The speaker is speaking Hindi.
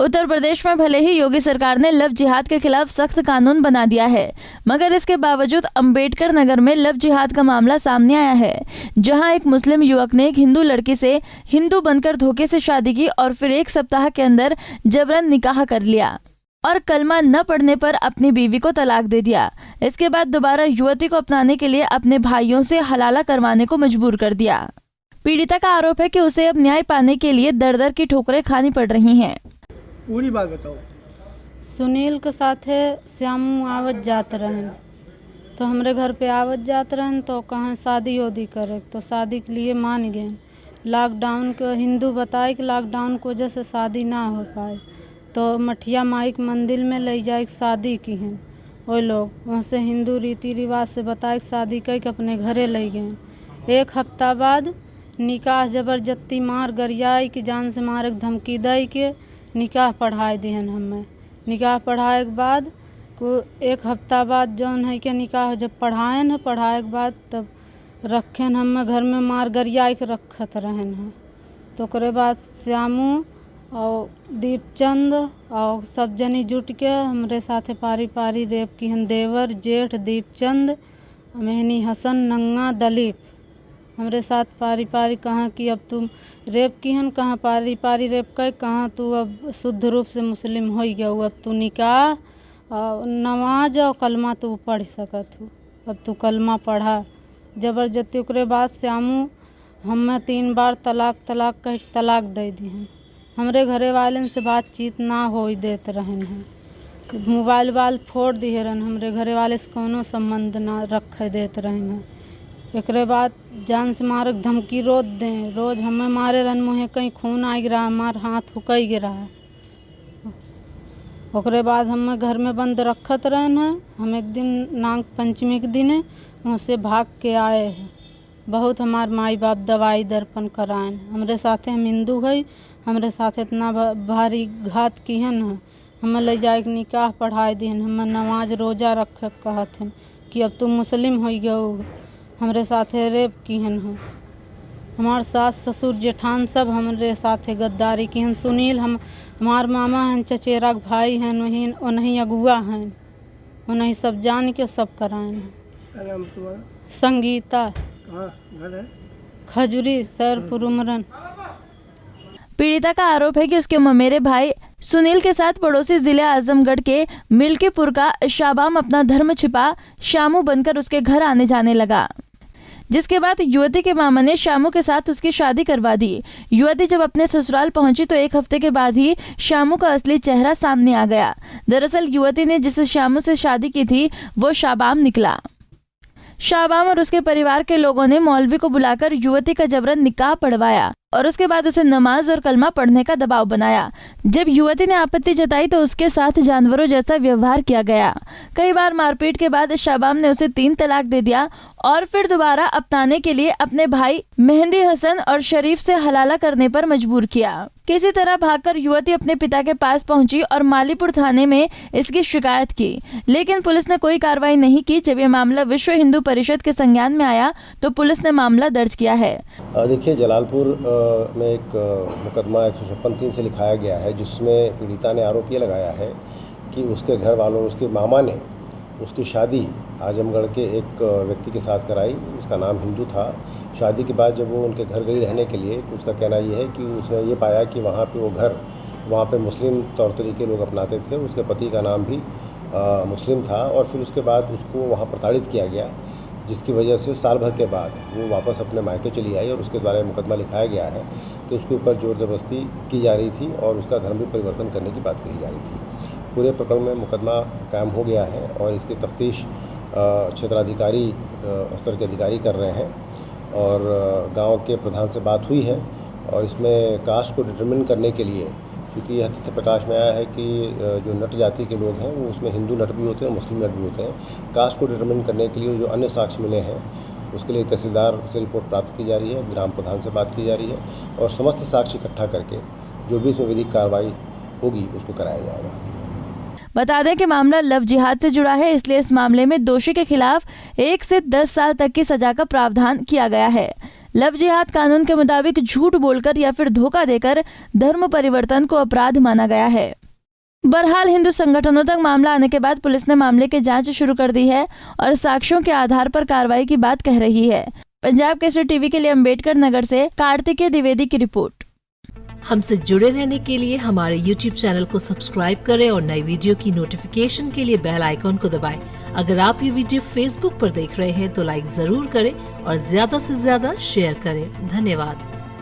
उत्तर प्रदेश में भले ही योगी सरकार ने लव जिहाद के खिलाफ सख्त कानून बना दिया है, मगर इसके बावजूद अंबेडकर नगर में लव जिहाद का मामला सामने आया है, जहां एक मुस्लिम युवक ने एक हिंदू लड़की से हिंदू बनकर धोखे से शादी की और फिर 1 सप्ताह के अंदर जबरन निकाह कर लिया और कलमा न पढ़ने पर अपनी बीवी को तलाक दे दिया। इसके बाद दोबारा युवती को अपनाने के लिए अपने भाइयों से हलाला करवाने को मजबूर कर दिया। पीड़िता का आरोप है कि उसे अब न्याय पाने के लिए दर-दर की ठोकरें खानी पड़ रही हैं। पूरी बात बताओ। सुनील के साथ है श्यामू आवत जात रहन, तो हमरे घर पे आवत जात रहन, तो कहाँ शादी उदी करे, तो शादी के लिए मान गए। लॉकडाउन के हिंदू बताए कि लॉकडाउन की वजह से शादी ना हो पाए, तो मठिया माई के मंदिर में ले जाए शादी की हैं। वो लोग वहाँ से हिंदू रीति रिवाज से बताए शादी करके अपने घरे ले गए। 1 हफ्ता बाद निकाह जबरदस्ती मार गरियाई की जान से मारे धमकी दे के निकाह पढ़ाए दिहन। हमें निकाह पढ़ाए के बाद को 1 हफ्ता बाद जौन है कि निकाह जब पढ़ाए न पढ़ाए के बाद तब रखें हमें घर में मार गरियाई के रखत रहन हैं। तो ओकरे बाद श्यामू और दीपचंद और सब जनी जुट के हमरे साथे पारी पारी रेप की हन। देवर जेठ दीपचंद मेहनी हसन नंगा दलीप हमरे साथ पारी पारी कहाँ कि अब तुम रेप की हन, कहाँ पारी पारी रेप कर, कहाँ तू अब शुद्ध रूप से मुस्लिम हो गया, अब तू निकाह और नमाज और कलमा तू पढ़ सकत हो, अब तू कलमा पढ़ा जबरदस्ती। ओकरे बाद श्यामू हमें 3 बार तलाक कह तलाक दे दी हैं। हमरे घरे वाले से बातचीत ना हो देते रहन हैं, मोबाइल फोड़ दिए रहन, हमरे घरे वाले से कोनो संबंध ना रख देते रहन हैं। एकरे बाद जान से मारे धमकी रोज दें, रोज हमें मारे रहन, मुँहे कहीं खून आ गिरा, हमार हाथ हुकई गिरा। ओकरे बाद हमें घर में बंद रखत रहन है। हम एक दिन नाग पंचमी के दिन वहाँ से भाग के आए हैं। बहुत हमार माई बाप दवाई दर्पण कराएन, हमरे साथे हम हिंदू है, हमरे साथ इतना भारी घात किहन है। हमें ले जाए निकाह पढ़ाए दिन, हमें नमाज रोजा रख कहत हन कि अब तुम मुस्लिम हो गए। हमरे साथे रेप किहन है। हमार सास ससुर जेठान सब हमरे साथे गद्दारी किहन। सुनील हमार मामा हैं, चचेरा भाई हैं, वहीं उन्हीं अगुआ हैं, उन्हीं सब जान के सब कराएन हैं। संगीता घर है खजुरी सैरपुर उमरन। पीड़िता का आरोप है कि उसके ममेरे भाई सुनील के साथ पड़ोसी जिले आजमगढ़ के मिल्कीपुर का शाबाम अपना धर्म छिपा श्यामू बनकर उसके घर आने जाने लगा, जिसके बाद युवती के मामा ने श्यामू के साथ उसकी शादी करवा दी। युवती जब अपने ससुराल पहुंची तो 1 हफ्ते के बाद ही श्यामू का असली चेहरा सामने आ गया। दरअसल युवती ने जिस श्यामू से शादी की थी वो शाबाम निकला। शाबाम और उसके परिवार के लोगों ने मौलवी को बुलाकर युवती का जबरन निकाह पढ़वाया और उसके बाद उसे नमाज और कलमा पढ़ने का दबाव बनाया। जब युवती ने आपत्ति जताई तो उसके साथ जानवरों जैसा व्यवहार किया गया। कई बार मारपीट के बाद शाबाम ने उसे 3 तलाक दे दिया और फिर दोबारा अपनाने के लिए अपने भाई मेहंदी हसन और शरीफ से हलाला करने पर मजबूर किया। किसी तरह भागकर युवती अपने पिता के पास पहुंची और मालीपुर थाने में इसकी शिकायत की, लेकिन पुलिस ने कोई कार्रवाई नहीं की। जब यह मामला विश्व हिंदू परिषद के संज्ञान में आया तो पुलिस ने मामला दर्ज किया है। देखिए, जलालपुर में एक मुकदमा 156(3) से लिखाया गया है, जिसमें पीड़िता ने आरोप ये लगाया है कि उसके घर वालों, उसके मामा ने उसकी शादी आजमगढ़ के एक व्यक्ति के साथ कराई। उसका नाम हिंदू था। शादी के बाद जब वो उनके घर गई रहने के लिए, तो उसका कहना ये है कि उसने ये पाया कि वहाँ पे वो घर, वहाँ पे मुस्लिम तौर तरीके लोग अपनाते थे। उसके पति का नाम भी मुस्लिम था और फिर उसके बाद उसको वहाँ प्रताड़ित किया गया, जिसकी वजह से साल भर के बाद वो वापस अपने मायके चली आई और उसके द्वारा मुकदमा लिखाया गया है कि उसके ऊपर जोर जबरदस्ती की जा रही थी और उसका धर्म भी परिवर्तन करने की बात कही जा रही थी। पूरे प्रकरण में मुकदमा कायम हो गया है और इसकी तफ्तीश क्षेत्राधिकारी स्तर के अधिकारी कर रहे हैं और गांव के प्रधान से बात हुई है और इसमें कास्ट को डिटरमिन करने के लिए, क्योंकि यह तथ्य प्रकाश में आया है कि जो नट जाति के लोग हैं वो उसमें हिंदू नट भी होते हैं और मुस्लिम नट भी होते हैं। कास्ट को डिटरमिन करने के लिए जो अन्य साक्ष्य मिले हैं उसके लिए तहसीलदार से रिपोर्ट प्राप्त की जा रही है, ग्राम प्रधान से बात की जा रही है और समस्त साक्ष्य इकट्ठा करके जो भी इसमें विधिक कार्रवाई होगी उसको कराया जाएगा। बता दें कि मामला लव जिहाद से जुड़ा है, इसलिए इस मामले में दोषी के खिलाफ 1 से 10 साल तक की सजा का प्रावधान किया गया है। लव जिहाद कानून के मुताबिक झूठ बोलकर या फिर धोखा देकर धर्म परिवर्तन को अपराध माना गया है। बहरहाल हिंदू संगठनों तक मामला आने के बाद पुलिस ने मामले की जांच शुरू कर दी है और साक्ष्यों के आधार पर कार्रवाई की बात कह रही है। पंजाब केसरी टीवी के लिए अम्बेडकर नगर से कार्तिकेय द्विवेदी की रिपोर्ट। हमसे जुड़े रहने के लिए हमारे YouTube चैनल को सब्सक्राइब करें और नई वीडियो की नोटिफिकेशन के लिए बेल आइकॉन को दबाएं। अगर आप ये वीडियो Facebook पर देख रहे हैं तो लाइक जरूर करें और ज्यादा से ज्यादा शेयर करें। धन्यवाद।